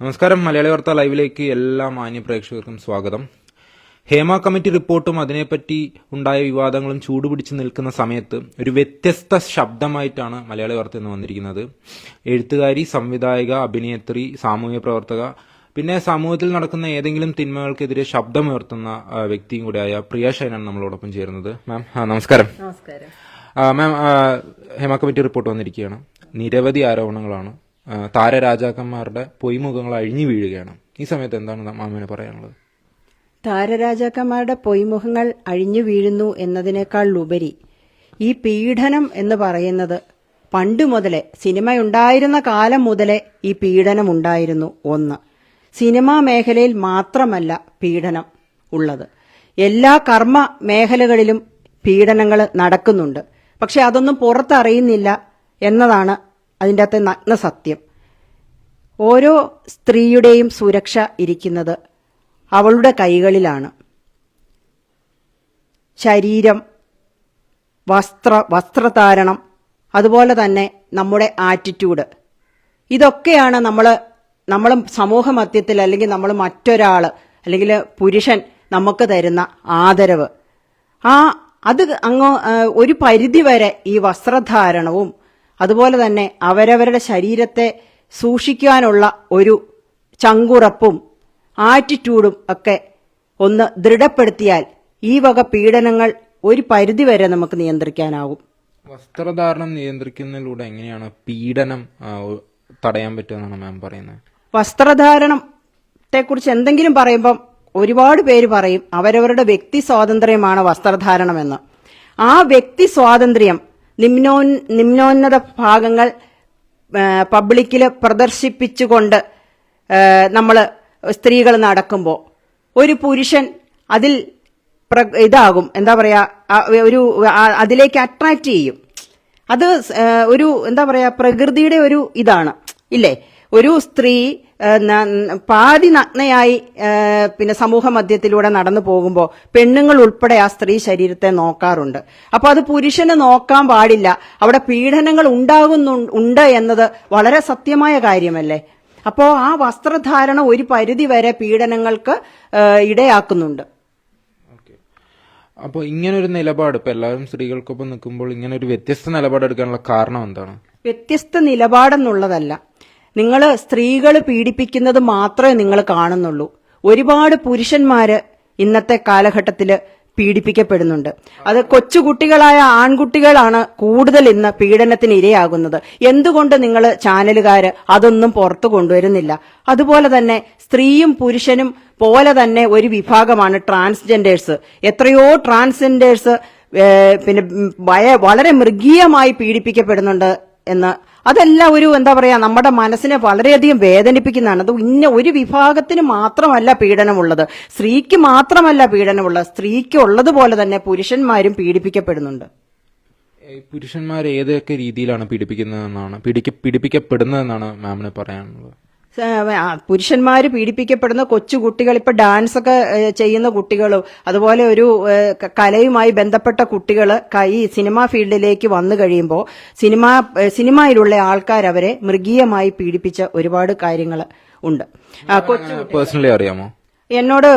നമസ്കാരം. മലയാളി വാർത്ത ലൈവിലേക്ക് എല്ലാ മാന്യ പ്രേക്ഷകർക്കും സ്വാഗതം. ഹേമ കമ്മിറ്റി റിപ്പോർട്ടും അതിനെപ്പറ്റി ഉണ്ടായ വിവാദങ്ങളും ചൂടുപിടിച്ച് നിൽക്കുന്ന സമയത്ത് ഒരു വ്യത്യസ്ത ശബ്ദമായിട്ടാണ് മലയാളി വാർത്ത എന്ന് വന്നിരിക്കുന്നത്. എഴുത്തുകാരി, സംവിധായിക, അഭിനേത്രി, സാമൂഹ്യ പ്രവർത്തക, പിന്നെ സമൂഹത്തിൽ നടക്കുന്ന ഏതെങ്കിലും തിന്മകൾക്കെതിരെ ശബ്ദമുയർത്തുന്ന വ്യക്തിയും കൂടിയായ പ്രിയ ഷൈനാണ് നമ്മളോടൊപ്പം ചേരുന്നത്. മാം നമസ്കാരം. മാം, ഹേമ കമ്മിറ്റി റിപ്പോർട്ട് വന്നിരിക്കുകയാണ്. നിരവധി ആരോപണങ്ങളാണ്. താരരാജാക്കന്മാരുടെ പൊയ്മുഖങ്ങൾ അഴിഞ്ഞു വീഴുകയാണ്. ഈ സമയത്ത് എന്താണ് മാമിന് പറയാനുള്ളത്? താരരാജാക്കന്മാരുടെ പൊയ്മുഖങ്ങൾ അഴിഞ്ഞു വീഴുന്നു എന്നതിനേക്കാൾ ഉപരി ഈ പീഡനം എന്ന് പറയുന്നത് പണ്ടു മുതലേ, സിനിമയുണ്ടായിരുന്ന കാലം മുതലേ ഈ പീഡനം ഉണ്ടായിരുന്നു. ഒന്ന്, സിനിമാ മേഖലയിൽ മാത്രമല്ല പീഡനം ഉള്ളത്, എല്ലാ കർമ്മ മേഖലകളിലും പീഡനങ്ങൾ നടക്കുന്നുണ്ട്. പക്ഷെ അതൊന്നും പുറത്തറിയുന്നില്ല എന്നതാണ് അതിൻ്റെ അകത്തെ നഗ്ന സത്യം. ഓരോ സ്ത്രീയുടെയും സുരക്ഷ ഇരിക്കുന്നത് അവളുടെ കൈകളിലാണ്. ശരീരം, വസ്ത്രധാരണം, അതുപോലെ തന്നെ നമ്മുടെ ആറ്റിറ്റ്യൂഡ്, ഇതൊക്കെയാണ് നമ്മൾ സമൂഹ മധ്യത്തിൽ അല്ലെങ്കിൽ നമ്മൾ മറ്റൊരാൾ അല്ലെങ്കിൽ പുരുഷൻ നമുക്ക് തരുന്ന ആദരവ്. അത് ഒരു പരിധിവരെ ഈ വസ്ത്രധാരണവും അതുപോലെ തന്നെ അവരവരുടെ ശരീരത്തെ സൂക്ഷിക്കാനുള്ള ഒരു ചങ്കുറപ്പും ആറ്റിറ്റ്യൂഡും ഒക്കെ ഒന്ന് ദൃഢപ്പെടുത്തിയാൽ ഈ വക പീഡനങ്ങൾ ഒരു പരിധിവരെ നമുക്ക് നിയന്ത്രിക്കാനാവും. വസ്ത്രധാരണം നിയന്ത്രിക്കുന്നതിലൂടെ എങ്ങനെയാണ് പീഡനം തടയാൻ പറ്റുമെന്നാണ് മാം പറയുന്നത്? വസ്ത്രധാരണത്തെക്കുറിച്ച് എന്തെങ്കിലും പറയുമ്പം ഒരുപാട് പേര് പറയും അവരവരുടെ വ്യക്തി സ്വാതന്ത്ര്യമാണ് വസ്ത്രധാരണമെന്ന്. ആ വ്യക്തി സ്വാതന്ത്ര്യം നിമ്നോന്നത ഭാഗങ്ങൾ പബ്ലിക്കിൽ പ്രദർശിപ്പിച്ചുകൊണ്ട് നമ്മൾ സ്ത്രീകൾ നടക്കുമ്പോൾ ഒരു പുരുഷൻ അതിൽ ഇതാകും, എന്താ പറയാ, അതിലേക്ക് അട്രാക്ട് ചെയ്യും. അത് ഒരു എന്താ പറയാ, പ്രകൃതിയുടെ ഒരു ഇതാണ് ഇല്ലേ. ഒരു സ്ത്രീ പാതി നഗ്നയായി പിന്നെ സമൂഹ മധ്യത്തിലൂടെ നടന്നു പോകുമ്പോൾ പെണ്ണുങ്ങൾ ഉൾപ്പെടെ ആ സ്ത്രീ ശരീരത്തെ നോക്കാറുണ്ട്. അപ്പൊ അത് പുരുഷന് നോക്കാൻ പാടില്ല. അവിടെ പീഡനങ്ങൾ ഉണ്ട് എന്നത് വളരെ സത്യമായ കാര്യമല്ലേ. അപ്പോ ആ വസ്ത്രധാരണം ഒരു പരിധി വരെ പീഡനങ്ങൾക്ക് ഇടയാക്കുന്നുണ്ട്. അപ്പോൾ ഇങ്ങനൊരു നിലപാട്, ഇപ്പൊ എല്ലാവരും സ്ത്രീകൾക്കൊപ്പം നിൽക്കുമ്പോൾ ഇങ്ങനെ ഒരു വ്യത്യസ്ത നിലപാടെടുക്കാനുള്ള കാരണം എന്താണ്? വ്യത്യസ്ത നിലപാടെന്നുള്ളതല്ല, നിങ്ങൾ സ്ത്രീകൾ പീഡിപ്പിക്കുന്നത് മാത്രമേ നിങ്ങൾ കാണുന്നുള്ളൂ. ഒരുപാട് പുരുഷന്മാര് ഇന്നത്തെ കാലഘട്ടത്തില് പീഡിപ്പിക്കപ്പെടുന്നുണ്ട്. അത് കൊച്ചുകുട്ടികളായ ആൺകുട്ടികളാണ് കൂടുതൽ ഇന്ന് പീഡനത്തിന് ഇരയാകുന്നത്. എന്തുകൊണ്ട് നിങ്ങൾ ചാനലുകാര് അതൊന്നും പുറത്തു കൊണ്ടുവരുന്നില്ല? അതുപോലെ തന്നെ സ്ത്രീയും പുരുഷനും പോലെ തന്നെ ഒരു വിഭാഗമാണ് ട്രാൻസ്ജെൻഡേഴ്സ്. എത്രയോ ട്രാൻസ്ജെൻഡേഴ്സ് പിന്നെ വളരെ മൃഗീയമായി പീഡിപ്പിക്കപ്പെടുന്നുണ്ട് എന്ന്. അതെല്ലാം ഒരു എന്താ പറയാ, നമ്മുടെ മനസ്സിനെ വളരെയധികം വേദനിപ്പിക്കുന്നതാണ്. അത് ഇന്ന ഒരു വിഭാഗത്തിന് മാത്രമല്ല പീഡനമുള്ളത്, സ്ത്രീക്ക് മാത്രമല്ല പീഡനമുള്ളത്, സ്ത്രീക്ക് ഉള്ളതുപോലെ തന്നെ പുരുഷന്മാരും പീഡിപ്പിക്കപ്പെടുന്നുണ്ട്. പുരുഷന്മാർ ഏതൊക്കെ രീതിയിലാണ് പീഡിപ്പിക്കപ്പെടുന്നതെന്നാണ് മാമിന് പറയാനുള്ളത്? പുരുഷന്മാര് പീഡിപ്പിക്കപ്പെടുന്ന കൊച്ചുകുട്ടികൾ, ഇപ്പൊ ഡാൻസ് ഒക്കെ ചെയ്യുന്ന കുട്ടികളും അതുപോലെ ഒരു കലയുമായി ബന്ധപ്പെട്ട കുട്ടികൾ ഈ സിനിമാ ഫീൽഡിലേക്ക് വന്നു കഴിയുമ്പോൾ സിനിമയിലുള്ള ആൾക്കാർ അവരെ മൃഗീയമായി പീഡിപ്പിച്ച ഒരുപാട് കാര്യങ്ങൾ ഉണ്ട്. പേഴ്സണലി അറിയാമോ? എന്നോട്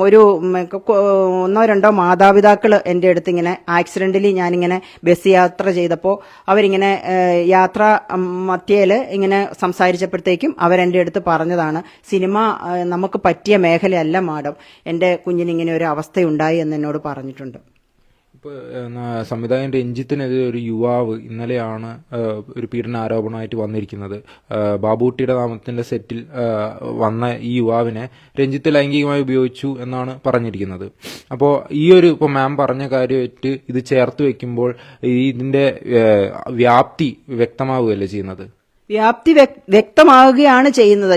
ഒരു 1-2 മാതാപിതാക്കള് എന്റെ അടുത്ത് ഇങ്ങനെ ആക്സിഡന്റലി ഞാനിങ്ങനെ ബസ് യാത്ര ചെയ്തപ്പോൾ അവരിങ്ങനെ യാത്രാ മധ്യേല് ഇങ്ങനെ സംസാരിച്ചപ്പോഴത്തേക്കും അവരെന്റെ അടുത്ത് പറഞ്ഞതാണ്, സിനിമ നമുക്ക് പറ്റിയ മേഖലയല്ല മാഡം, എന്റെ കുഞ്ഞിനിങ്ങനെ ഒരു അവസ്ഥയുണ്ടായി എന്ന് എന്നോട് പറഞ്ഞിട്ടുണ്ട്. ഇപ്പോൾ സംവിധായകൻ രഞ്ജിത്തിനെതിരെ ഒരു യുവാവ് ഇന്നലെയാണ് ഒരു പീഡന ആരോപണമായിട്ട് വന്നിരിക്കുന്നത്. ബാബുട്ടിയുടെ നാമത്തിന്റെ സെറ്റിൽ വന്ന ഈ യുവാവിനെ രഞ്ജിത്ത് ലൈംഗികമായി ഉപയോഗിച്ചു എന്നാണ് പറഞ്ഞിരിക്കുന്നത്. അപ്പോൾ ഇപ്പോൾ മാം പറഞ്ഞ കാര്യമായിട്ട് ഇത് ചേർത്ത് വെക്കുമ്പോൾ ഇതിന്റെ വ്യാപ്തി വ്യക്തമാവുകയല്ലേ ചെയ്യുന്നത്? വ്യാപ്തി വ്യക്തമാവുകയാണ് ചെയ്യുന്നത്.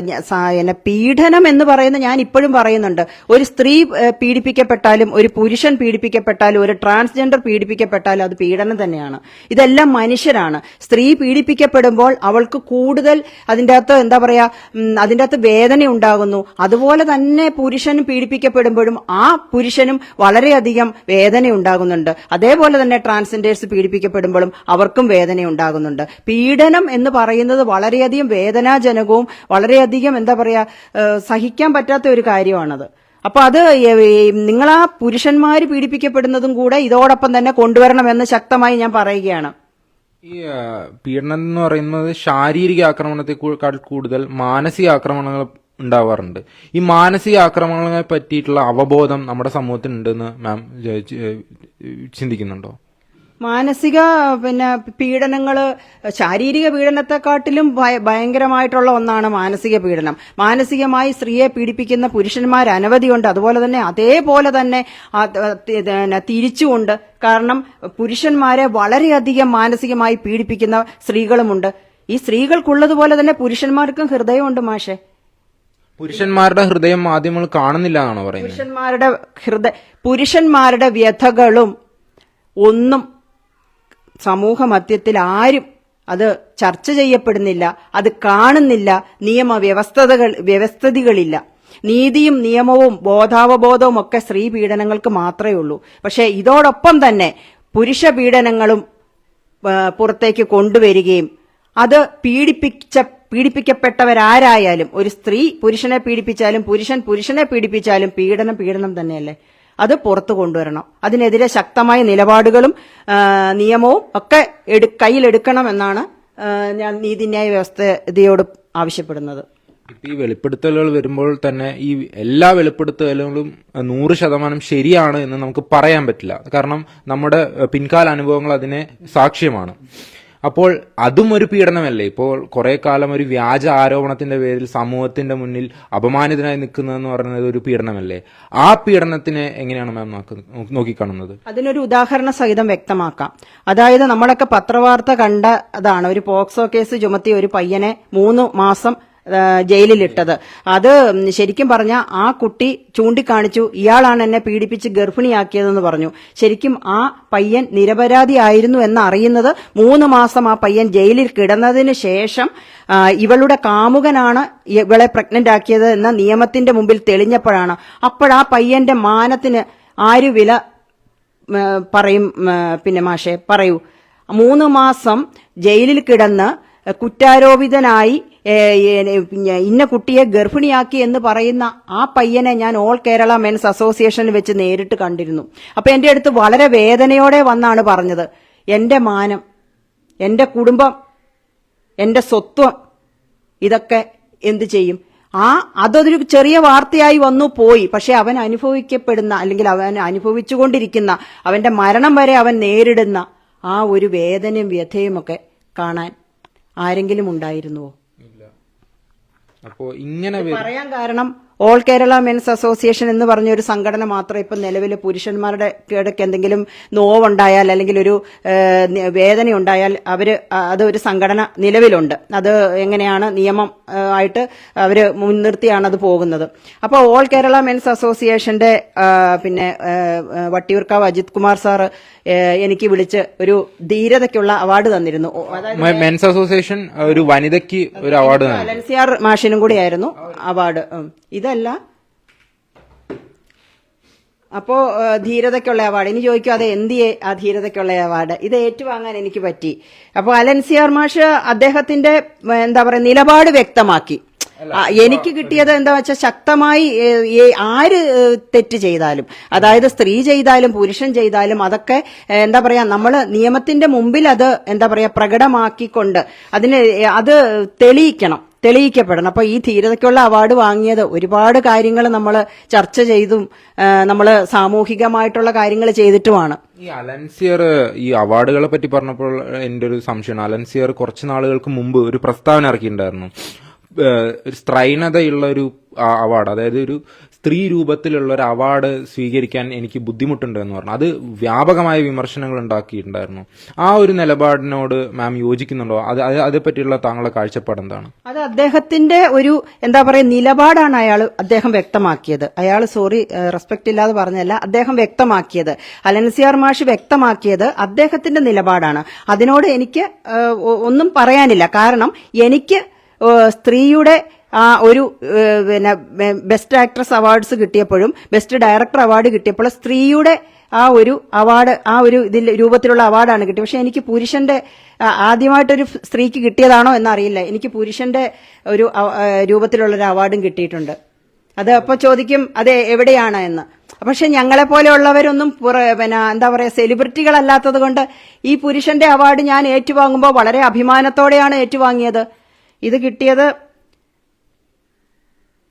പീഡനം എന്ന് പറയുന്നത് ഞാൻ ഇപ്പോഴും പറയുന്നുണ്ട്, ഒരു സ്ത്രീ പീഡിപ്പിക്കപ്പെട്ടാലും ഒരു പുരുഷൻ പീഡിപ്പിക്കപ്പെട്ടാലും ഒരു ട്രാൻസ്ജെൻഡർ പീഡിപ്പിക്കപ്പെട്ടാലും അത് പീഡനം തന്നെയാണ്. ഇതെല്ലാം മനുഷ്യരാണ്. സ്ത്രീ പീഡിപ്പിക്കപ്പെടുമ്പോൾ അവൾക്ക് കൂടുതൽ അതിൻ്റെ അകത്ത് എന്താ പറയാ, അതിൻ്റെ അകത്ത് വേദന ഉണ്ടാകുന്നു. അതുപോലെ തന്നെ പുരുഷനും പീഡിപ്പിക്കപ്പെടുമ്പോഴും ആ പുരുഷനും വളരെയധികം വേദന ഉണ്ടാകുന്നുണ്ട്. അതേപോലെ തന്നെ ട്രാൻസ്ജെൻഡേഴ്സ് പീഡിപ്പിക്കപ്പെടുമ്പോഴും അവർക്കും വേദന ഉണ്ടാകുന്നുണ്ട്. പീഡനം എന്ന് പറയുന്നത് പറയുന്നത് വളരെയധികം വേദനാജനകവും വളരെയധികം എന്താ പറയാ സഹിക്കാൻ പറ്റാത്ത ഒരു കാര്യമാണത്. അപ്പൊ അത് നിങ്ങൾ ആ പുരുഷന്മാര് പീഡിപ്പിക്കപ്പെടുന്നതും കൂടെ ഇതോടൊപ്പം തന്നെ കൊണ്ടുവരണമെന്ന് ശക്തമായി ഞാൻ പറയുകയാണ്. ഈ പീഡനം എന്ന് പറയുന്നത് ശാരീരിക ആക്രമണത്തെക്കാൾ കൂടുതൽ മാനസിക ആക്രമണങ്ങൾ ഉണ്ടാവാറുണ്ട്. ഈ മാനസിക ആക്രമണങ്ങളെ പറ്റിയിട്ടുള്ള അവബോധം നമ്മുടെ സമൂഹത്തിനുണ്ടെന്ന് മാം ചിന്തിക്കുന്നുണ്ടോ? മാനസിക പീഡനങ്ങള് ശാരീരിക പീഡനത്തെക്കാട്ടിലും ഭയങ്കരമായിട്ടുള്ള ഒന്നാണ് മാനസിക പീഡനം. മാനസികമായി സ്ത്രീയെ പീഡിപ്പിക്കുന്ന പുരുഷന്മാർ അനവധിയുണ്ട്. അതുപോലെ തന്നെ തിരിച്ചുകൊണ്ട്, കാരണം പുരുഷന്മാരെ വളരെയധികം മാനസികമായി പീഡിപ്പിക്കുന്ന സ്ത്രീകളുമുണ്ട്. ഈ സ്ത്രീകൾക്കുള്ളതുപോലെ തന്നെ പുരുഷന്മാർക്കും ഹൃദയമുണ്ട് മാഷെ. പുരുഷന്മാരുടെ ഹൃദയം മാധ്യമങ്ങൾ കാണുന്നില്ല എന്നാണോ പറയുന്നത്? പുരുഷന്മാരുടെ വ്യഥകളും ഒന്നും സമൂഹ മധ്യത്തിൽ ആരും അത് ചർച്ച ചെയ്യപ്പെടുന്നില്ല, അത് കാണുന്നില്ല. വ്യവസ്ഥിതികളില്ല. നീതിയും നിയമവും ബോധാവബോധവും ഒക്കെ സ്ത്രീ പീഡനങ്ങൾക്ക് മാത്രമേ ഉള്ളൂ. പക്ഷെ ഇതോടൊപ്പം തന്നെ പുരുഷ പീഡനങ്ങളും പുറത്തേക്ക് കൊണ്ടുവരികയും അത് പീഡിപ്പിക്കപ്പെട്ടവരാരായാലും, ഒരു സ്ത്രീ പുരുഷനെ പീഡിപ്പിച്ചാലും പുരുഷൻ പുരുഷനെ പീഡിപ്പിച്ചാലും പീഡനം തന്നെയല്ലേ, അത് പുറത്തു കൊണ്ടുവരണം. അതിനെതിരെ ശക്തമായ നിലപാടുകളും നിയമവും ഒക്കെ കയ്യിലെടുക്കണമെന്നാണ് ഞാൻ നീതിന്യായ വ്യവസ്ഥയോട് ആവശ്യപ്പെടുന്നത്. ഈ വെളിപ്പെടുത്തലുകൾ വരുമ്പോൾ തന്നെ ഈ എല്ലാ വെളിപ്പെടുത്തലുകളും 100% ശരിയാണ് എന്ന് നമുക്ക് പറയാൻ പറ്റില്ല. കാരണം നമ്മുടെ പിൻകാല അനുഭവങ്ങൾ അതിനെ സാക്ഷ്യമാണ്. അപ്പോൾ അതും ഒരു പീഡനമല്ലേ? ഇപ്പോൾ കുറെ കാലം ഒരു വ്യാജ ആരോപണത്തിന്റെ പേരിൽ സമൂഹത്തിന്റെ മുന്നിൽ അപമാനിതനായി നിൽക്കുന്നതെന്ന് പറയുന്നത് ഒരു പീഡനമല്ലേ? ആ പീഡനത്തിനെ എങ്ങനെയാണ് മാം നോക്കിക്കാണുന്നത്? അതിനൊരു ഉദാഹരണ സഹിതം വ്യക്തമാക്കാം. അതായത് നമ്മളൊക്കെ പത്രവാർത്ത കണ്ടതാണ്, ഒരു പോക്സോ കേസ് ചുമത്തി ഒരു പയ്യനെ 3 മാസം ജയിലിലിട്ടത്. അത് ശരിക്കും പറഞ്ഞ ആ കുട്ടി ചൂണ്ടിക്കാണിച്ചു, ഇയാളാണ് എന്നെ പീഡിപ്പിച്ച് ഗർഭിണിയാക്കിയതെന്ന് പറഞ്ഞു. ശരിക്കും ആ പയ്യൻ നിരപരാധിയായിരുന്നു എന്നറിയുന്നത് 3 മാസം ആ പയ്യൻ ജയിലിൽ കിടന്നതിന് ശേഷം ഇവളുടെ കാമുകനാണ് ഇവളെ പ്രഗ്നന്റ് ആക്കിയത് എന്ന നിയമത്തിന്റെ മുമ്പിൽ തെളിഞ്ഞപ്പോഴാണ്. അപ്പോഴാ പയ്യന്റെ മാനത്തിന് ആര് വില പറയും? മാഷെ പറയൂ. 3 മാസം ജയിലിൽ കിടന്ന് കുറ്റാരോപിതനായി ഇന്ന കുട്ടിയെ ഗർഭിണിയാക്കി എന്ന് പറയുന്ന ആ പയ്യനെ ഞാൻ ഓൾ കേരള മെൻസ് അസോസിയേഷനിൽ വെച്ച് നേരിട്ട് കണ്ടിരുന്നു. അപ്പൊ എന്റെ അടുത്ത് വളരെ വേദനയോടെ വന്നാണ് പറഞ്ഞത്, എന്റെ മാനം, എന്റെ കുടുംബം, എന്റെ സ്വത്വം, ഇതൊക്കെ എന്ത് ചെയ്യും? അതൊരു ചെറിയ വാർത്തയായി വന്നു പോയി. പക്ഷെ അവൻ അനുഭവിക്കപ്പെടുന്ന, അല്ലെങ്കിൽ അവൻ അനുഭവിച്ചുകൊണ്ടിരിക്കുന്ന, അവന്റെ മരണം വരെ അവൻ നേരിടുന്ന ആ ഒരു വേദനയും വ്യഥയും ഒക്കെ കാണാൻ ആരെങ്കിലും ഉണ്ടായിരുന്നുവോ? അപ്പോ ഇങ്ങനെ പറയാൻ കാരണം ഓൾ കേരള മെൻസ് അസോസിയേഷൻ എന്ന് പറഞ്ഞ ഒരു സംഘടന മാത്രം ഇപ്പം നിലവിൽ പുരുഷന്മാരുടെ ഇടയ്ക്ക് എന്തെങ്കിലും നോവുണ്ടായാൽ അല്ലെങ്കിൽ ഒരു വേദന ഉണ്ടായാൽ അതൊരു സംഘടന നിലവിലുണ്ട്. അത് എങ്ങനെയാണ് നിയമം ആയിട്ട് അവര് മുൻനിർത്തിയാണ് അത് പോകുന്നത്. അപ്പോൾ ഓൾ കേരള മെൻസ് അസോസിയേഷന്റെ വട്ടിയൂർക്കാവ് അജിത് കുമാർ സാറ് എനിക്ക് വിളിച്ച് ഒരു ധീരതയ്ക്കുള്ള അവാർഡ് തന്നിരുന്നു. മെൻസ് അസോസിയേഷൻ ഒരു വനിതയ്ക്ക് ഒരു അവാർഡ്, അലൻസിയാർ മാഷിനും കൂടിയായിരുന്നു അവാർഡ്. ഇതല്ല, അപ്പോ ധീരതയ്ക്കുള്ള അവാർഡ്. ഇനി ചോദിക്കും, അത് എന്തിയെ ആ ധീരതയ്ക്കുള്ള അവാർഡ്? ഇത് ഏറ്റുവാങ്ങാൻ എനിക്ക് പറ്റി. അപ്പോൾ അലൻസിയാർ മാഷ് അദ്ദേഹത്തിന്റെ നിലപാട് വ്യക്തമാക്കി. എനിക്ക് കിട്ടിയത് എന്താ വെച്ചാൽ, ശക്തമായി ആര് തെറ്റ് ചെയ്താലും, അതായത് സ്ത്രീ ചെയ്താലും പുരുഷൻ ചെയ്താലും, അതൊക്കെ നമ്മള് നിയമത്തിന്റെ മുമ്പിൽ അത് പ്രകടമാക്കിക്കൊണ്ട് അത് തെളിയിക്കപ്പെടണം. അപ്പൊ ഈ ധീരതയ്ക്കുള്ള അവാർഡ് വാങ്ങിയത് ഒരുപാട് കാര്യങ്ങൾ നമ്മൾ ചർച്ച ചെയ്തും നമ്മൾ സാമൂഹികമായിട്ടുള്ള കാര്യങ്ങൾ ചെയ്തിട്ടുമാണ്. ഈ അലൻസിയർ ഈ അവാർഡുകളെ പറ്റി പറഞ്ഞപ്പോൾ എന്റെ ഒരു സംശയമാണ്. അലൻസിയർ കുറച്ചു നാളുകൾക്ക് മുമ്പ് ഒരു പ്രസ്താവന ഇറക്കിയിട്ടുണ്ടായിരുന്നു, ഒരു സ്ത്രൈണതയുള്ള ഒരു അവാർഡ്, അതായത് ഒരു സ്ത്രീ രൂപത്തിലുള്ള ഒരു അവാർഡ് സ്വീകരിക്കാൻ എനിക്ക് ബുദ്ധിമുട്ടുണ്ട് എന്ന് പറഞ്ഞു. അത് വ്യാപകമായ വിമർശനങ്ങൾ ഉണ്ടാക്കിയിട്ടുണ്ടായിരുന്നു. ആ ഒരു നിലപാടിനോട് മാം യോജിക്കുന്നുണ്ടോ? അതേപ്പറ്റിയുള്ള താങ്കളുടെ കാഴ്ചപ്പാട് എന്താണ്? അത് അദ്ദേഹത്തിന്റെ ഒരു നിലപാടാണ് അദ്ദേഹം വ്യക്തമാക്കിയത്. അയാൾ റെസ്പെക്ട് ഇല്ലാതെ പറഞ്ഞല്ല, അദ്ദേഹം വ്യക്തമാക്കിയത്, അലൻസിയാർ മാഷ് വ്യക്തമാക്കിയത് അദ്ദേഹത്തിന്റെ നിലപാടാണ്. അതിനോട് എനിക്ക് ഒന്നും പറയാനില്ല. കാരണം എനിക്ക് സ്ത്രീയുടെ ഒരു ബെസ്റ്റ് ആക്ട്രസ് അവാർഡ്സ് കിട്ടിയപ്പോഴും ബെസ്റ്റ് ഡയറക്ടർ അവാർഡ് കിട്ടിയപ്പോൾ സ്ത്രീയുടെ ആ ഒരു അവാർഡ്, ആ ഒരു ഇതിൽ രൂപത്തിലുള്ള അവാർഡാണ് കിട്ടിയത്. പക്ഷെ എനിക്ക് പുരുഷന്റെ ആദ്യമായിട്ടൊരു സ്ത്രീക്ക് കിട്ടിയതാണോ എന്നറിയില്ല, എനിക്ക് പുരുഷന്റെ ഒരു രൂപത്തിലുള്ള ഒരു അവാർഡും കിട്ടിയിട്ടുണ്ട്. അത് അപ്പൊ ചോദിക്കും അത് എവിടെയാണ് എന്ന്. പക്ഷെ ഞങ്ങളെ പോലെയുള്ളവരൊന്നും പിന്നെ എന്താ പറയാ സെലിബ്രിറ്റികളല്ലാത്തത് കൊണ്ട് ഈ പുരുഷന്റെ അവാർഡ് ഞാൻ ഏറ്റുവാങ്ങുമ്പോൾ വളരെ അഭിമാനത്തോടെയാണ് ഏറ്റുവാങ്ങിയത്. ഇത് കിട്ടിയത്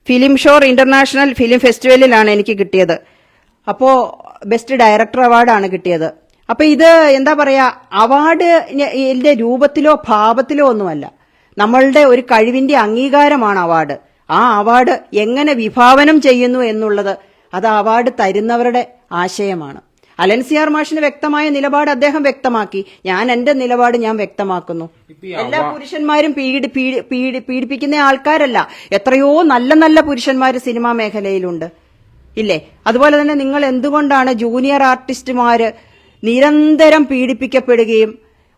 ഫിലിം ഷോർ ഇന്റർനാഷണൽ ഫിലിം ഫെസ്റ്റിവലിലാണ് എനിക്ക് കിട്ടിയത്. അപ്പോ ബെസ്റ്റ് ഡയറക്ടർ അവാർഡാണ് കിട്ടിയത്. അപ്പൊ ഇത് എന്താ പറയാ അവാർഡിന്റെ രൂപത്തിലോ ഭാവത്തിലോ ഒന്നുമല്ല, നമ്മളുടെ ഒരു കഴിവിന്റെ അംഗീകാരമാണ് അവാർഡ്. ആ അവാർഡ് എങ്ങനെ വിഭാവനം ചെയ്യുന്നു എന്നുള്ളത് അത് അവാർഡ് തരുന്നവരുടെ ആശയമാണ്. അലൻസിയാർ മാഷിന് വ്യക്തമായ നിലപാട് അദ്ദേഹം വ്യക്തമാക്കി. ഞാൻ എന്റെ നിലപാട് ഞാൻ വ്യക്തമാക്കുന്നു. എല്ലാ പുരുഷന്മാരും പീഡിപ്പിക്കുന്ന ആൾക്കാരല്ല, എത്രയോ നല്ല നല്ല പുരുഷന്മാര് സിനിമാ മേഖലയിലുണ്ട് ഇല്ലേ? അതുപോലെ തന്നെ നിങ്ങൾ എന്തുകൊണ്ടാണ് ജൂനിയർ ആർട്ടിസ്റ്റുമാര് നിരന്തരം പീഡിപ്പിക്കപ്പെടുകയും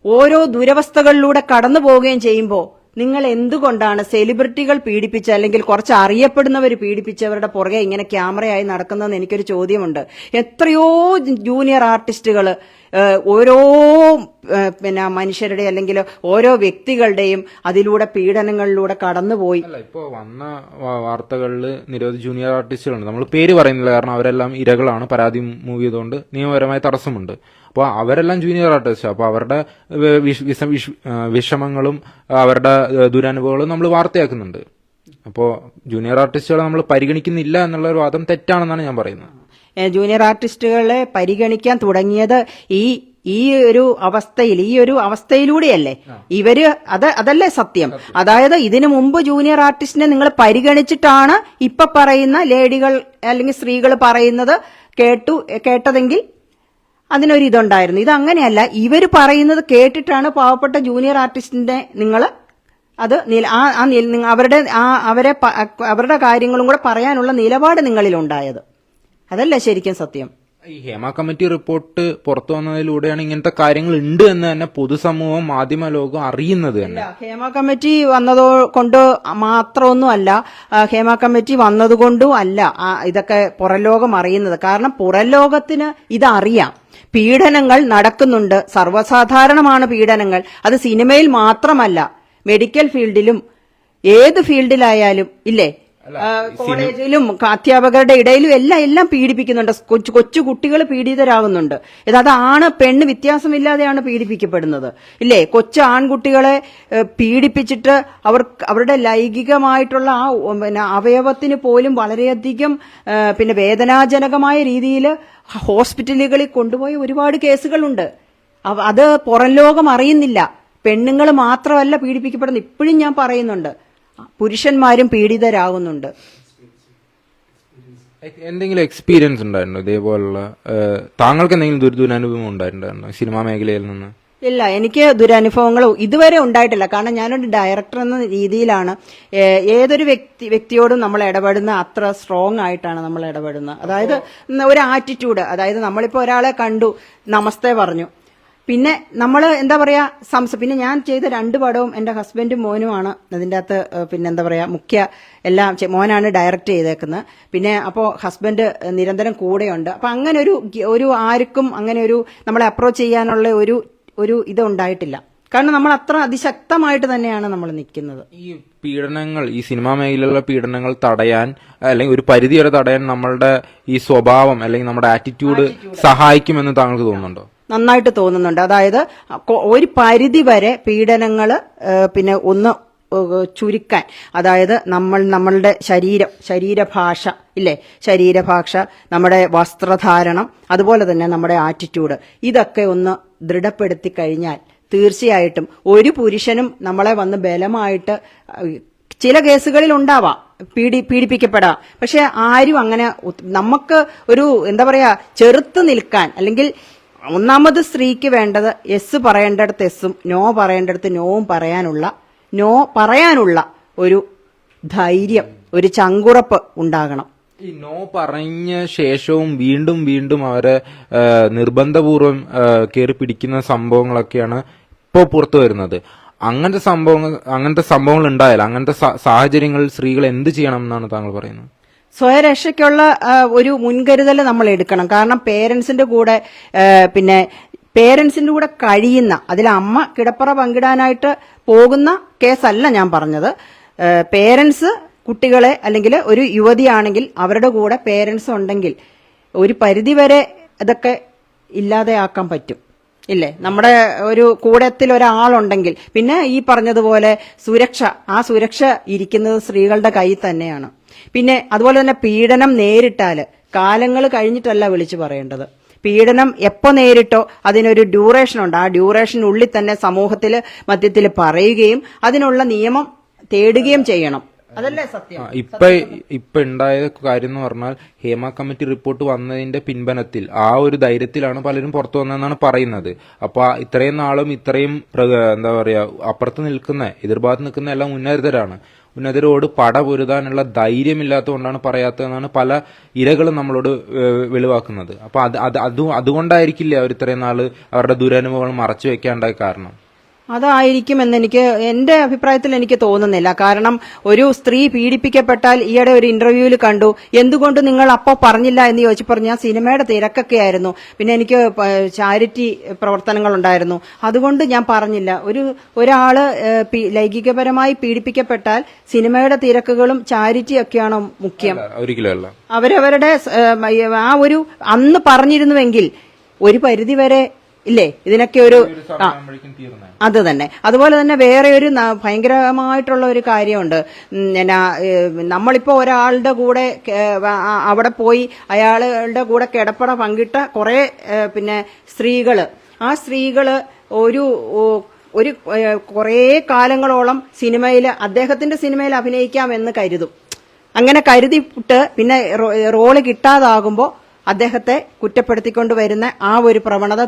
ഓരോ ദുരവസ്ഥകളിലൂടെ കടന്നു പോവുകയും ചെയ്യുമ്പോൾ നിങ്ങൾ എന്തുകൊണ്ടാണ് സെലിബ്രിറ്റികൾ പീഡിപ്പിച്ച അല്ലെങ്കിൽ കുറച്ച് അറിയപ്പെടുന്നവർ പീഡിപ്പിച്ചവരുടെ പുറകെ ഇങ്ങനെ ക്യാമറയായി നടക്കുന്നതെന്ന് എനിക്കൊരു ചോദ്യമുണ്ട്. എത്രയോ ജൂനിയർ ആർട്ടിസ്റ്റുകൾ ഓരോ പിന്നെ മനുഷ്യരുടെ അല്ലെങ്കിൽ ഓരോ വ്യക്തികളുടെയും അതിലൂടെ പീഡനങ്ങളിലൂടെ കടന്നുപോയി. അല്ല, ഇപ്പോ വന്ന വാർത്തകളിൽ നിരവധി ജൂനിയർ ആർട്ടിസ്റ്റുകളുണ്ട്. നമ്മൾ പേര് പറയുന്നില്ല, കാരണം അവരെല്ലാം ഇരകളാണ്. പരാതി മൂവ് ചെയ്തുകൊണ്ട് നിയമപരമായ തടസ്സമുണ്ട്. അപ്പോൾ അവരെല്ലാം ജൂനിയർ ആർട്ടിസ്റ്റ്. അപ്പോൾ അവരുടെ വിഷമങ്ങളും അവരുടെ ദുരനുഭവങ്ങളും നമ്മൾ വാർത്തയാക്കുന്നുണ്ട്. അപ്പോൾ ജൂനിയർ ആർട്ടിസ്റ്റുകളെ നമ്മൾ പരിഗണിക്കുന്നില്ല എന്നുള്ള ഒരു വാദം തെറ്റാണെന്നാണ് ഞാൻ പറയുന്നത്. ജൂനിയർ ആർട്ടിസ്റ്റുകളെ പരിഗണിക്കാൻ തുടങ്ങിയത് ഈ ഒരു അവസ്ഥയിലൂടെയല്ലേ ഇവര് അതല്ലേ സത്യം. അതായത് ഇതിനു മുമ്പ് ജൂനിയർ ആർട്ടിസ്റ്റിനെ നിങ്ങൾ പരിഗണിച്ചിട്ടാണ് ഇപ്പൊ പറയുന്ന ലേഡികൾ അല്ലെങ്കിൽ സ്ത്രീകൾ പറയുന്നത് കേട്ടതെങ്കിൽ അതിനൊരു ഇതുണ്ടായിരുന്നു. ഇത് അങ്ങനെയല്ല, ഇവര് പറയുന്നത് കേട്ടിട്ടാണ് പാവപ്പെട്ട ജൂനിയർ ആർട്ടിസ്റ്റിന്റെ നിങ്ങൾ അത് അവരുടെ കാര്യങ്ങളും കൂടെ പറയാനുള്ള നിലപാട് നിങ്ങളിലുണ്ടായത്. അതല്ല ശരിക്കും സത്യം. ഈ ഹേമ കമ്മിറ്റി റിപ്പോർട്ട് പുറത്തു വന്നതിലൂടെയാണ് ഇങ്ങനത്തെ കാര്യങ്ങൾ ഉണ്ട് എന്ന് തന്നെ പൊതുസമൂഹം മാധ്യമ ലോകം അറിയുന്നത് തന്നെ. ഹേമ കമ്മിറ്റി വന്നതോ കൊണ്ട് മാത്രമൊന്നും അല്ല, ഹേമ കമ്മിറ്റി വന്നതുകൊണ്ടും അല്ല ഇതൊക്കെ പുറംലോകം അറിയുന്നത്. കാരണം പുറംലോകത്തിന് ഇതറിയാം, പീഡനങ്ങൾ നടക്കുന്നുണ്ട്, സർവ്വസാധാരണമാണ് പീഡനങ്ങൾ. അത് സിനിമയിൽ മാത്രമല്ല, മെഡിക്കൽ ഫീൽഡിലും ഏത് ഫീൽഡിലായാലും ഇല്ലേ, കോളേജിലും അധ്യാപകരുടെ ഇടയിലും എല്ലാം പീഡിപ്പിക്കുന്നുണ്ട്. കൊച്ചു കുട്ടികൾ പീഡിതരാകുന്നുണ്ട്. അത് ആണ് പെണ്ണ് വ്യത്യാസമില്ലാതെയാണ് പീഡിപ്പിക്കപ്പെടുന്നത് ഇല്ലേ? കൊച്ചു ആൺകുട്ടികളെ പീഡിപ്പിച്ചിട്ട് അവരുടെ ലൈംഗികമായിട്ടുള്ള ആ പിന്നെ അവയവത്തിന് പോലും വളരെയധികം പിന്നെ വേദനാജനകമായ രീതിയിൽ ഹോസ്പിറ്റലുകളിൽ കൊണ്ടുപോയ ഒരുപാട് കേസുകളുണ്ട്. അത് പുറം ലോകം അറിയുന്നില്ല. പെണ്ണുങ്ങൾ മാത്രമല്ല പീഡിപ്പിക്കപ്പെടുന്നത്, ഇപ്പോഴും ഞാൻ പറയുന്നുണ്ട്, പുരുഷന്മാരും പീഡിതരാകുന്നുണ്ട്. എന്തെങ്കിലും എക്സ്പീരിയൻസ് ഉണ്ടായിരുന്നു ഇതേപോലുള്ള? താങ്കൾക്ക് എന്തെങ്കിലും ദുരനുഭവം ഉണ്ടായിട്ടുണ്ടായിരുന്നു സിനിമാ മേഖലയിൽ നിന്ന്? ഇല്ല, എനിക്ക് ദുരനുഭവങ്ങൾ ഇതുവരെ ഉണ്ടായിട്ടില്ല. കാരണം ഞാനൊരു ഡയറക്ടർ എന്ന രീതിയിലാണ് ഏതൊരു വ്യക്തിയോടും നമ്മൾ ഇടപെടുന്ന അത്ര സ്ട്രോങ് ആയിട്ടാണ് നമ്മൾ ഇടപെടുന്നത്. അതായത് ഒരു ആറ്റിറ്റ്യൂഡ്, അതായത് നമ്മളിപ്പോ ഒരാളെ കണ്ടു, നമസ്തേ പറഞ്ഞു, പിന്നെ നമ്മൾ എന്താ പറയാ പിന്നെ ഞാൻ ചെയ്ത 2 പടവും എന്റെ ഹസ്ബൻഡും മോനുമാണ് അതിൻ്റെ അകത്ത് പിന്നെ എന്താ പറയാ മുഖ്യ എല്ലാം മോനാണ് ഡയറക്റ്റ് ചെയ്തേക്കുന്നത്. പിന്നെ അപ്പോൾ ഹസ്ബൻഡ് നിരന്തരം കൂടെയുണ്ട്. അപ്പൊ അങ്ങനെ ഒരു ആർക്കും അങ്ങനെ ഒരു നമ്മളെ അപ്രോച്ച് ചെയ്യാനുള്ള ഒരു ഇത് ഉണ്ടായിട്ടില്ല. കാരണം നമ്മൾ അത്ര അതിശക്തമായിട്ട് തന്നെയാണ് നമ്മൾ നിൽക്കുന്നത്. ഈ പീഡനങ്ങൾ, ഈ സിനിമാ മേഖലയിലുള്ള പീഡനങ്ങൾ തടയാൻ അല്ലെങ്കിൽ ഒരു പരിധി വരെ തടയാൻ നമ്മളുടെ ഈ സ്വഭാവം അല്ലെങ്കിൽ നമ്മുടെ ആറ്റിറ്റ്യൂഡ് സഹായിക്കുമെന്ന് താങ്കൾക്ക് തോന്നുന്നുണ്ടോ? നന്നായിട്ട് തോന്നുന്നുണ്ട്. അതായത് ഒരു പരിധി വരെ പീഡനങ്ങൾ പിന്നെ ഒന്ന് ചുരുക്കാൻ, അതായത് നമ്മളുടെ ശരീരഭാഷ ഇല്ലേ, ശരീരഭാഷ, നമ്മുടെ വസ്ത്രധാരണം, അതുപോലെ തന്നെ നമ്മുടെ ആറ്റിറ്റ്യൂഡ്, ഇതൊക്കെ ഒന്ന് ദൃഢപ്പെടുത്തി കഴിഞ്ഞാൽ തീർച്ചയായിട്ടും ഒരു പുരുഷനും നമ്മളെ വന്ന് ബലമായിട്ട് ചില കേസുകളിൽ ഉണ്ടാവാം, പീഡിപ്പിക്കപ്പെടാം. പക്ഷെ ആരും അങ്ങനെ നമുക്ക് ഒരു എന്താ പറയാ ചെറുത്ത് നിൽക്കാൻ, അല്ലെങ്കിൽ ഒന്നാമത് സ്ത്രീക്ക് വേണ്ടത് എസ് പറയേണ്ടടുത്ത് എസ്സും നോ പറയേണ്ടടുത്ത് നോവും പറയാനുള്ള ഒരു ധൈര്യം, ഒരു ചങ്കുറപ്പ് ഉണ്ടാകണം. ഈ നോ പറഞ്ഞ ശേഷവും വീണ്ടും വീണ്ടും അവരെ നിർബന്ധപൂർവം കയറി പിടിക്കുന്ന സംഭവങ്ങളൊക്കെയാണ് ഇപ്പോൾ പുറത്തു വരുന്നത്. അങ്ങനത്തെ സംഭവങ്ങൾ ഉണ്ടായാൽ, അങ്ങനത്തെ സാഹചര്യങ്ങളിൽ സ്ത്രീകൾ എന്ത് ചെയ്യണം എന്നാണ് താങ്കൾ പറയുന്നത്? സ്വയരക്ഷയ്ക്കുള്ള ഒരു മുൻകരുതൽ നമ്മൾ എടുക്കണം. കാരണം പേരൻസിന്റെ കൂടെ പിന്നെ പേരൻസിന്റെ കൂടെ കഴിയുന്ന, അതിൽ അമ്മ കിടപ്പറ പങ്കിടാനായിട്ട് പോകുന്ന കേസല്ല ഞാൻ പറഞ്ഞത്. പേരൻസ് കുട്ടികളെ, അല്ലെങ്കിൽ ഒരു യുവതിയാണെങ്കിൽ അവരുടെ കൂടെ പേരൻസ് ഉണ്ടെങ്കിൽ ഒരു പരിധിവരെ ഇതൊക്കെ ഇല്ലാതെയാക്കാൻ പറ്റും, ഇല്ലേ? നമ്മുടെ ഒരു കൂടത്തിൽ ഒരാളുണ്ടെങ്കിൽ. പിന്നെ ഈ പറഞ്ഞതുപോലെ സുരക്ഷ, ആ സുരക്ഷ ഇരിക്കുന്നത് സ്ത്രീകളുടെ കയ്യിൽ തന്നെയാണ്. പിന്നെ അതുപോലെ തന്നെ പീഡനം നേരിട്ടാല് കാലങ്ങൾ കഴിഞ്ഞിട്ടല്ല വിളിച്ചു പറയേണ്ടത്. പീഡനം എപ്പോ നേരിട്ടോ അതിനൊരു ഡ്യൂറേഷൻ ഉണ്ട്. ആ ഡ്യൂറേഷനുള്ളിൽ തന്നെ സമൂഹത്തില് മധ്യത്തിൽ പറയുകയും അതിനുള്ള നിയമം തേടുകയും ചെയ്യണം. അതല്ലേ സത്യം. ഇപ്പൊ ഉണ്ടായ കാര്യം എന്ന് പറഞ്ഞാൽ ഹേമ കമ്മിറ്റി റിപ്പോർട്ട് വന്നതിന്റെ പിൻബലത്തിൽ ആ ഒരു ധൈര്യത്തിലാണ് പലരും പുറത്തു വന്നതെന്നാണ് പറയുന്നത്. അപ്പൊ ഇത്രയും നാളും ഇത്രയും എന്താ പറയാ അപ്പുറത്ത് നിൽക്കുന്ന, എതിർഭാഗത്ത് നിൽക്കുന്ന എല്ലാം ഉന്നതരോട് പടപൊരുതാനുള്ള ധൈര്യമില്ലാത്തതുകൊണ്ടാണ് പറയാത്തതെന്നാണ് പല ഇരകളും നമ്മളോട് വെളിവാക്കുന്നത്. അപ്പൊ അതുകൊണ്ടായിരിക്കില്ലേ അവർ ഇത്രയും നാള് അവരുടെ ദുരനുഭവങ്ങൾ മറച്ചു വെക്കാണ്ടായ കാരണം? അതായിരിക്കും എന്നെനിക്ക് എന്റെ അഭിപ്രായത്തിൽ എനിക്ക് തോന്നുന്നില്ല. കാരണം ഒരു സ്ത്രീ പീഡിപ്പിക്കപ്പെട്ടാൽ ഈയിടെ ഒരു ഇന്റർവ്യൂവിൽ കണ്ടു, എന്തുകൊണ്ട് നിങ്ങൾ അപ്പോൾ പറഞ്ഞില്ല എന്ന് ചോദിച്ചപ്പോൾ ഞാൻ സിനിമയുടെ തിരക്കൊക്കെ ആയിരുന്നു, പിന്നെ എനിക്ക് ചാരിറ്റി പ്രവർത്തനങ്ങളുണ്ടായിരുന്നു, അതുകൊണ്ട് ഞാൻ പറഞ്ഞില്ല. ഒരാള് ലൈംഗികപരമായി പീഡിപ്പിക്കപ്പെട്ടാൽ സിനിമയുടെ തിരക്കുകളും ചാരിറ്റിയും ഒക്കെയാണോ മുഖ്യം? ഒരിക്കലല്ല. അവരവരുടെ ആ ഒരു അന്ന് പറഞ്ഞിരുന്നുവെങ്കിൽ ഒരു പരിധിവരെ ഇല്ലേ ഇതിനൊക്കെ ഒരു അത് തന്നെ. അതുപോലെ തന്നെ വേറെ ഒരു ഭയങ്കരമായിട്ടുള്ള ഒരു കാര്യമുണ്ട്. നമ്മളിപ്പോ ഒരാളുടെ കൂടെ അവിടെ പോയി അയാളുടെ കൂടെ കിടപ്പറ പങ്കിട്ട കുറെ പിന്നെ സ്ത്രീകള്, ആ സ്ത്രീകള് ഒരു കുറേ കാലങ്ങളോളം അദ്ദേഹത്തിന്റെ സിനിമയിൽ അഭിനയിക്കാമെന്ന് കരുതും. അങ്ങനെ കരുതിയിട്ട് പിന്നെ റോള് കിട്ടാതാകുമ്പോ അദ്ദേഹത്തെ കുറ്റപ്പെടുത്തിക്കൊണ്ട് വരുന്ന ആ ഒരു പ്രവണത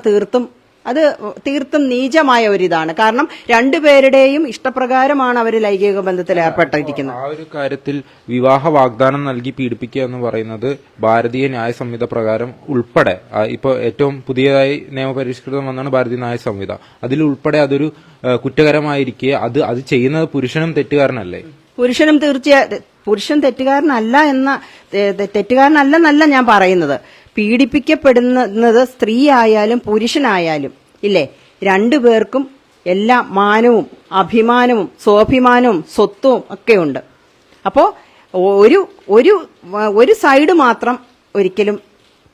തീർത്തും നീചമായ ഒരിതാണ്. കാരണം രണ്ടുപേരുടെയും ഇഷ്ടപ്രകാരമാണ് അവർ ലൈംഗിക ബന്ധത്തിൽ ഏർപ്പെട്ടിരിക്കുന്നത്. ആ ഒരു കാര്യത്തിൽ വിവാഹ വാഗ്ദാനം നൽകി പീഡിപ്പിക്കുക എന്ന് പറയുന്നത് ഭാരതീയ ന്യായ സംഹിത പ്രകാരം ഉൾപ്പെടെ, ഇപ്പൊ ഏറ്റവും പുതിയതായി നിയമപരിഷ്കൃതം വന്നാണ് ഭാരതീയ ന്യായ സംഹിത, അതിൽ ഉൾപ്പെടെ അതൊരു കുറ്റകരമായിരിക്കെ അത് ചെയ്യുന്നത് പുരുഷനും തെറ്റുകാരനല്ലേ? പുരുഷൻ തെറ്റുകാരനല്ലെന്നല്ല ഞാൻ പറയുന്നത്. പീഡിപ്പിക്കപ്പെടുന്നത് സ്ത്രീ ആയാലും പുരുഷനായാലും ഇല്ലേ, രണ്ടുപേർക്കും എല്ലാ മാനവും അഭിമാനവും സ്വാഭിമാനവും സ്വത്വവും ഒക്കെ ഉണ്ട്. അപ്പോ ഒരു സൈഡ് മാത്രം ഒരിക്കലും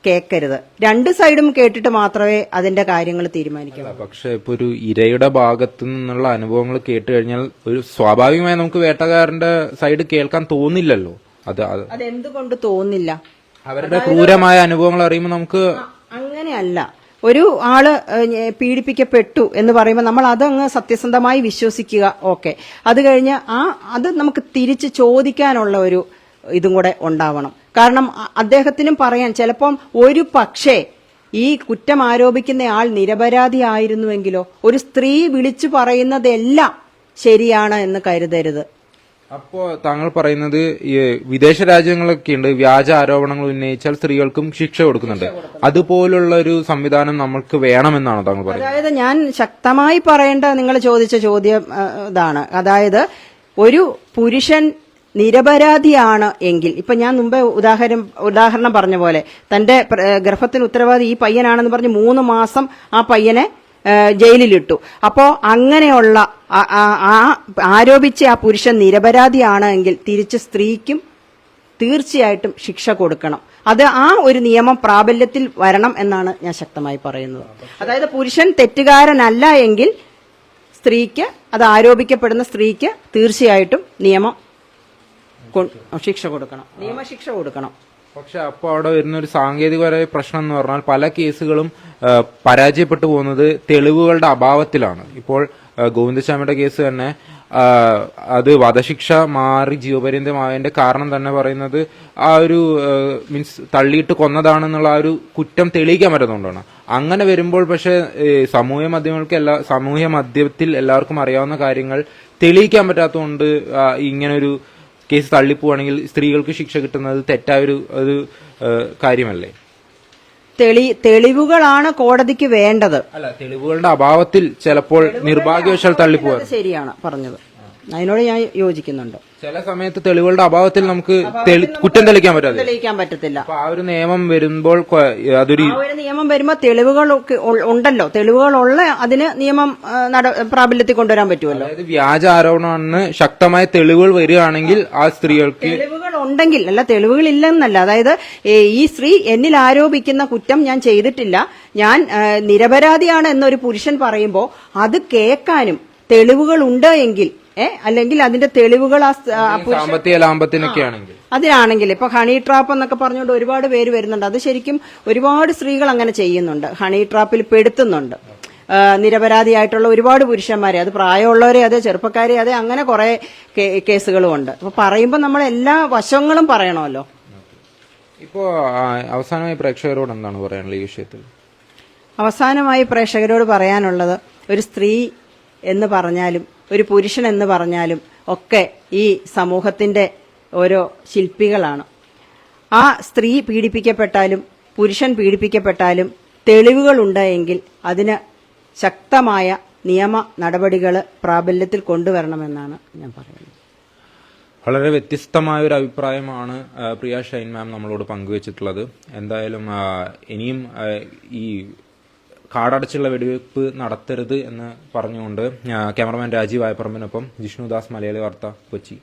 കേൾക്കരുത്. രണ്ട് സൈഡും കേട്ടിട്ട് മാത്രമേ അതിന്റെ കാര്യങ്ങൾ തീരുമാനിക്കൂ. പക്ഷെ ഇപ്പൊ ഒരു ഇരയുടെ ഭാഗത്തു നിന്നുള്ള അനുഭവങ്ങൾ കേട്ട് കഴിഞ്ഞാൽ ഒരു സ്വാഭാവികമായി നമുക്ക് വേട്ടക്കാരന്റെ സൈഡ് കേൾക്കാൻ തോന്നില്ലല്ലോ. അതെന്തുകൊണ്ട് തോന്നില്ല? അവരുടെ ക്രൂരമായ അനുഭവങ്ങൾ അറിയുമ്പോൾ നമുക്ക് അങ്ങനെയല്ല. ഒരു ആള് പീഡിപ്പിക്കപ്പെട്ടു എന്ന് പറയുമ്പോൾ നമ്മൾ അതങ്ങ് സത്യസന്ധമായി വിശ്വസിക്കുക, ഓക്കെ. അത് കഴിഞ്ഞ് അത് നമുക്ക് തിരിച്ച് ചോദിക്കാനുള്ള ഒരു ഇതും കൂടെ ഉണ്ടാവണം. കാരണം അദ്ദേഹത്തിനും പറയാൻ ചിലപ്പം ഒരു പക്ഷേ ഈ കുറ്റം ആരോപിക്കുന്ന ആൾ നിരപരാധി ആയിരുന്നുവെങ്കിലോ. ഒരു സ്ത്രീ വിളിച്ചു പറയുന്നതെല്ലാം ശരിയാണ് എന്ന് കരുതരുത്. അപ്പോ താങ്കൾ പറയുന്നത് വിദേശ രാജ്യങ്ങളൊക്കെ ഉണ്ട്, വ്യാജ ആരോപണങ്ങൾ ഉന്നയിച്ചാൽ സ്ത്രീകൾക്കും ശിക്ഷ കൊടുക്കുന്നുണ്ട്. അതുപോലുള്ള ഒരു സംവിധാനം നമ്മൾക്ക് വേണമെന്നാണ് താങ്കൾ പറയുന്നത്? അതായത് ഞാൻ ശക്തമായി പറയേണ്ട, നിങ്ങൾ ചോദിച്ച ചോദ്യം ഇതാണ്. അതായത് ഒരു പുരുഷൻ നിരപരാധിയാണ് എങ്കിൽ, ഇപ്പൊ ഞാൻ മുമ്പേ ഉദാഹരണം പറഞ്ഞ പോലെ തന്റെ ഗർഭത്തിന് ഉത്തരവാദി ഈ പയ്യനാണെന്ന് പറഞ്ഞ് 3 മാസം ആ പയ്യനെ ജയിലിലിട്ടു. അപ്പോ അങ്ങനെയുള്ള ആരോപിച്ച ആ പുരുഷൻ നിരപരാധിയാണ് എങ്കിൽ തിരിച്ച് സ്ത്രീക്കും തീർച്ചയായിട്ടും ശിക്ഷ കൊടുക്കണം. അത് ആ ഒരു നിയമം പ്രാബല്യത്തിൽ വരണം എന്നാണ് ഞാൻ ശക്തമായി പറയുന്നത്. അതായത് പുരുഷൻ തെറ്റുകാരനല്ല എങ്കിൽ സ്ത്രീക്ക്, അത് ആരോപിക്കപ്പെടുന്ന സ്ത്രീക്ക് തീർച്ചയായിട്ടും ശിക്ഷ കൊടുക്കണം, നിയമശിക്ഷ കൊടുക്കണം. പക്ഷെ അപ്പോൾ അവിടെ വരുന്ന ഒരു സാങ്കേതികപരമായ പ്രശ്നം എന്ന് പറഞ്ഞാൽ പല കേസുകളും പരാജയപ്പെട്ടു പോകുന്നത് തെളിവുകളുടെ അഭാവത്തിലാണ്. ഇപ്പോൾ ഗോവിന്ദസ്വാമിയുടെ കേസ് തന്നെ അത് വധശിക്ഷ മാറി ജീവപര്യന്തമായതിന്റെ കാരണം തന്നെ പറയുന്നത് ആ ഒരു തള്ളിയിട്ട് കൊന്നതാണെന്നുള്ള ആ ഒരു കുറ്റം തെളിയിക്കാൻ പറ്റുന്നതുകൊണ്ടാണ്. അങ്ങനെ വരുമ്പോൾ പക്ഷെ സാമൂഹ്യ മധ്യത്തിൽ എല്ലാവർക്കും അറിയാവുന്ന കാര്യങ്ങൾ തെളിയിക്കാൻ പറ്റാത്തതുകൊണ്ട് ഇങ്ങനൊരു കേസ് തള്ളിപ്പോവാണെങ്കിൽ സ്ത്രീകൾക്ക് ശിക്ഷ കിട്ടുന്നത് തെറ്റായൊരു കാര്യമല്ലേ? തെളിവുകളാണ് കോടതിക്ക് വേണ്ടത്. അല്ല, തെളിവുകളുടെ അഭാവത്തിൽ ചിലപ്പോൾ നിർഭാഗ്യവശാൽ തള്ളിപ്പോവാ. ശരിയാണ് പറഞ്ഞത്. അതിനോട് ഞാൻ യോജിക്കുന്നുണ്ട്. ചില സമയത്ത് തെളിവുകളുടെ അഭാവത്തിൽ നമുക്ക് കുറ്റം തെളിയിക്കാൻ പറ്റാതെ തെളിയിക്കാൻ പറ്റത്തില്ല. അപ്പൊ ആ ഒരു നിയമം വരുമ്പോൾ അതൊരു ആ ഒരു നിയമം വരുമ്പോൾ തെളിവുകളൊക്കെ ഉണ്ടല്ലോ, തെളിവുകളുള്ള അതിന് നിയമം പ്രാബല്യത്തിൽ കൊണ്ടുവരാൻ പറ്റുമല്ലോ. അതായത് വ്യാജ ആരോപണമാണ് ശക്തമായ തെളിവുകൾ വരികയാണെങ്കിൽ ആ സ്ത്രീകൾക്ക് തെളിവുകൾ ഉണ്ടെങ്കിൽ, അല്ല തെളിവുകൾ ഇല്ലെന്നല്ല, അതായത് ഈ സ്ത്രീ എന്നിൽ ആരോപിക്കുന്ന കുറ്റം ഞാൻ ചെയ്തിട്ടില്ല, ഞാൻ നിരപരാധിയാണ് എന്നൊരു പുരുഷൻ പറയുമ്പോൾ അത് കേൾക്കാനും തെളിവുകൾ ഉണ്ട് എങ്കിൽ, അല്ലെങ്കിൽ അതിന്റെ തെളിവുകൾ സാമ്പത്തിക ലാഭത്തിനൊക്കെ ആണെങ്കിൽ, അതിനാണെങ്കിൽ ഇപ്പൊ ഹണി ട്രാപ്പ് എന്നൊക്കെ പറഞ്ഞുകൊണ്ട് ഒരുപാട് പേര് വരുന്നുണ്ട്. അത് ശരിക്കും ഒരുപാട് സ്ത്രീകൾ അങ്ങനെ ചെയ്യുന്നുണ്ട്, ഹണി ട്രാപ്പിൽ പെടുത്തുന്നുണ്ട് നിരപരാധിയായിട്ടുള്ള ഒരുപാട് പുരുഷന്മാരെ, അത് പ്രായമുള്ളവരെ, അത് ചെറുപ്പക്കാരെ, അത് അങ്ങനെ കുറെ കേസുകളും ഉണ്ട്. അപ്പൊ പറയുമ്പോൾ നമ്മൾ എല്ലാ വശങ്ങളും പറയണമല്ലോ. ഇപ്പോ അവസാനമായി പ്രേക്ഷകരോട് എന്താണ് പറയാനുള്ളത് ഈ വിഷയത്തിൽ? അവസാനമായി പ്രേക്ഷകരോട് പറയാനുള്ളത്, ഒരു സ്ത്രീ എന്ന് പറഞ്ഞാലും ഒരു പുരുഷൻ എന്ന് പറഞ്ഞാലും ഒക്കെ ഈ സമൂഹത്തിന്റെ ഓരോ ശില്പികളാണ്. ആ സ്ത്രീ പീഡിപ്പിക്കപ്പെട്ടാലും പുരുഷൻ പീഡിപ്പിക്കപ്പെട്ടാലും തെളിവുകളുണ്ട് എങ്കിൽ അതിന് ശക്തമായ നിയമ നടപടികൾ പ്രാബല്യത്തിൽ കൊണ്ടുവരണമെന്നാണ് ഞാൻ പറയുന്നത്. വളരെ വ്യത്യസ്തമായ ഒരു അഭിപ്രായമാണ് പ്രിയ ഷൈൻ മാം നമ്മളോട് പങ്കുവച്ചിട്ടുള്ളത്. എന്തായാലും ഇനിയും ഈ കാടടച്ചുള്ള വെടിവെയ്പ്പ് നടത്തരുത് എന്ന് പറഞ്ഞുകൊണ്ട് ക്യാമറമാൻ രാജീവ് ആയപ്പറമ്പിനൊപ്പം ജിഷ്ണുദാസ്, മലയാളി വാർത്ത, കൊച്ചി.